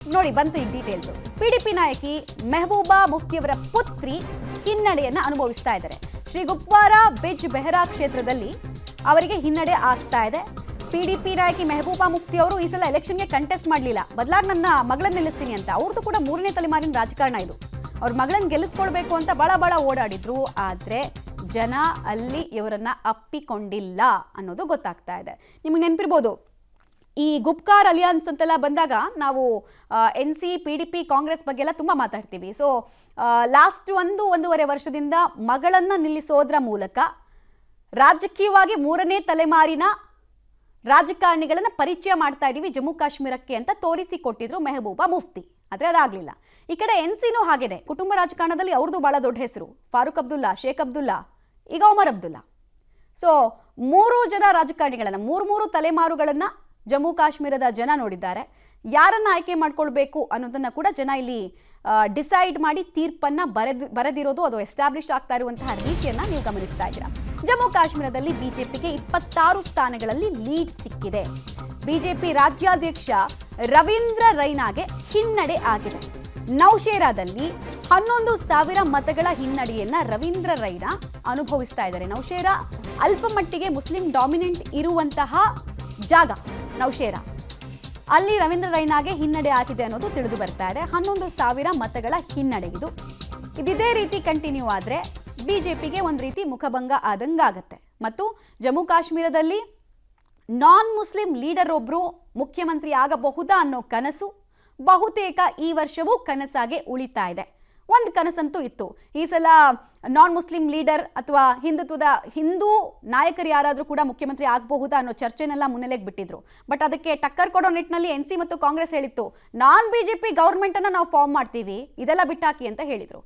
ನೋಡಿ ಬಂತು ಈ ಡೀಟೇಲ್ಸ್. ಪಿಡಿಪಿ ನಾಯಕಿ ಮೆಹಬೂಬಾ ಮುಫ್ತಿಯವರ ಪುತ್ರಿ ಹಿನ್ನಡೆಯನ್ನ ಅನುಭವಿಸ್ತಾ ಇದ್ದಾರೆ. ಶ್ರೀ ಗುಪ್ವಾರ ಬಿಜ್ ಬೆಹರಾ ಕ್ಷೇತ್ರದಲ್ಲಿ ಅವರಿಗೆ ಹಿನ್ನಡೆ ಆಗ್ತಾ ಇದೆ. ಪಿಡಿಪಿ ನಾಯಕಿ ಮೆಹಬೂಬಾ ಮುಫ್ತಿ ಅವರು ಈ ಸಲ ಎಲೆಕ್ಷನ್ಗೆ ಕಂಟೆಸ್ಟ್ ಮಾಡಲಿಲ್ಲ, ಬದಲಾಗಿ ನನ್ನ ಮಗಳನ್ನ ನಿಲ್ಲಿಸ್ತೀನಿ ಅಂತ. ಅವ್ರದ್ದು ಕೂಡ 3ನೇ ತಲೆಮಾರಿನ ರಾಜಕಾರಣ ಇದು. ಅವ್ರ ಮಗಳನ್ನ ಗೆಲ್ಲಿಸ್ಕೊಳ್ಬೇಕು ಅಂತ ಬಳ ಓಡಾಡಿದ್ರು. ಆದರೆ ಜನ ಅಲ್ಲಿ ಇವರನ್ನ ಅಪ್ಪಿಕೊಂಡಿಲ್ಲ ಅನ್ನೋದು ಗೊತ್ತಾಗ್ತಾ ಇದೆ. ನಿಮಗೆ ನೆನಪಿರ್ಬೋದು, ಈ ಗುಪ್ಕಾರ್ ಅಲಿಯನ್ಸ್ ಅಂತೆಲ್ಲ ಬಂದಾಗ ನಾವು NC PDP ಕಾಂಗ್ರೆಸ್ ಬಗ್ಗೆ ಎಲ್ಲ ತುಂಬ ಮಾತಾಡ್ತೀವಿ. ಸೊ ಲಾಸ್ಟ್ ಒಂದೂವರೆ ವರ್ಷದಿಂದ ಮಗಳನ್ನು ನಿಲ್ಲಿಸೋದ್ರ ಮೂಲಕ ರಾಜಕೀಯವಾಗಿ 3ನೇ ತಲೆಮಾರಿನ ರಾಜಕಾರಣಿಗಳನ್ನು ಪರಿಚಯ ಮಾಡ್ತಾ ಇದ್ದೀವಿ ಜಮ್ಮು ಕಾಶ್ಮೀರಕ್ಕೆ ಅಂತ ತೋರಿಸಿಕೊಟ್ಟಿದ್ರು ಮೆಹಬೂಬಾ ಮುಫ್ತಿ. ಆದರೆ ಅದಾಗಲಿಲ್ಲ. ಈ ಕಡೆ NCನೂ ಹಾಗೇನೆ, ಕುಟುಂಬ ರಾಜಕಾರಣದಲ್ಲಿ ಅವ್ರದ್ದು ಭಾಳ ದೊಡ್ಡ ಹೆಸರು. ಫಾರೂಕ್ ಅಬ್ದುಲ್ಲಾ, ಶೇಖ್ ಅಬ್ದುಲ್ಲಾ, ಈಗ ಒಮರ್ ಅಬ್ದುಲ್ಲಾ. ಸೊ 3 ಜನ ರಾಜಕಾರಣಿಗಳನ್ನು, 3 ತಲೆಮಾರುಗಳನ್ನು ಜಮ್ಮು ಕಾಶ್ಮೀರದ ಜನ ನೋಡಿದ್ದಾರೆ. ಯಾರನ್ನ ಆಯ್ಕೆ ಮಾಡ್ಕೊಳ್ಬೇಕು ಅನ್ನೋದನ್ನ ಕೂಡ ಜನ ಇಲ್ಲಿ ಡಿಸೈಡ್ ಮಾಡಿ ತೀರ್ಪನ್ನ ಬರೆದಿರೋದು, ಅದು ಎಸ್ಟಾಬ್ಲಿಷ್ ಆಗ್ತಾ ಇರುವಂತಹ ರೀತಿಯನ್ನ ನೀವು ಗಮನಿಸ್ತಾ ಇದ್ದೀರಾ. ಜಮ್ಮು ಕಾಶ್ಮೀರದಲ್ಲಿ ಬಿಜೆಪಿಗೆ 26 ಸ್ಥಾನಗಳಲ್ಲಿ ಲೀಡ್ ಸಿಕ್ಕಿದೆ. ಬಿಜೆಪಿ ರಾಜ್ಯಾಧ್ಯಕ್ಷ ರವೀಂದ್ರ ರೈನಾಗೆ ಹಿನ್ನಡೆ ಆಗಿದೆ. ನೌಶೇರಾದಲ್ಲಿ 11,000 ಮತಗಳ ಹಿನ್ನಡೆಯನ್ನ ರವೀಂದ್ರ ರೈನಾ ಅನುಭವಿಸ್ತಾ ಇದ್ದಾರೆ. ನೌಶೇರಾ ಅಲ್ಪ ಮಟ್ಟಿಗೆ ಮುಸ್ಲಿಂ ಡಾಮಿನೆಂಟ್ ಇರುವಂತಹ ಜಾಗ ನೌಶೇರಾ. ಅಲ್ಲಿ ರವೀಂದ್ರ ರೈನಾಗೆ ಹಿನ್ನಡೆ ಆಗಿದೆ ಅನ್ನೋದು ತಿಳಿದು ಬರ್ತಾ ಇದೆ. 11,000 ಮತಗಳ ಹಿನ್ನಡೆ ಇದು. ಇದೇ ರೀತಿ ಕಂಟಿನ್ಯೂ ಆದರೆ ಬಿಜೆಪಿಗೆ ಒಂದು ರೀತಿ ಮುಖಭಂಗ ಆದಂಗಾಗತ್ತೆ. ಮತ್ತು ಜಮ್ಮು ಕಾಶ್ಮೀರದಲ್ಲಿ ನಾನ್ ಮುಸ್ಲಿಂ ಲೀಡರ್ ಒಬ್ಬರು ಮುಖ್ಯಮಂತ್ರಿ ಆಗಬಹುದಾ ಅನ್ನೋ ಕನಸು ಬಹುತೇಕ ಈ ವರ್ಷವೂ ಕನಸಾಗೆ ಉಳಿತಾ ಇದೆ. ಒಂದು ಕನಸಂತೂ ಇತ್ತು, ಈ ಸಲ ನಾನ್ ಮುಸ್ಲಿಂ ಲೀಡರ್ ಅಥವಾ ಹಿಂದೂ ನಾಯಕರು ಯಾರಾದರೂ ಕೂಡ ಮುಖ್ಯಮಂತ್ರಿ ಆಗಬಹುದಾ ಅನ್ನೋ ಚರ್ಚೆನೆಲ್ಲ ಮುನ್ನೆಲೆಗೆ ಬಿಟ್ಟಿದ್ರು. ಬಟ್ ಅದಕ್ಕೆ ಟಕ್ಕರ್ ಕೊಡೋ ನಿಟ್ಟಿನಲ್ಲಿ NC ಮತ್ತು ಕಾಂಗ್ರೆಸ್ ಹೇಳಿತ್ತು, ನಾನ್ BJP ಗೌರ್ಮೆಂಟನ್ನು ನಾವು ಫಾರ್ಮ್ ಮಾಡ್ತೀವಿ, ಇದೆಲ್ಲ ಬಿಟ್ಟಾಕಿ ಅಂತ ಹೇಳಿದರು.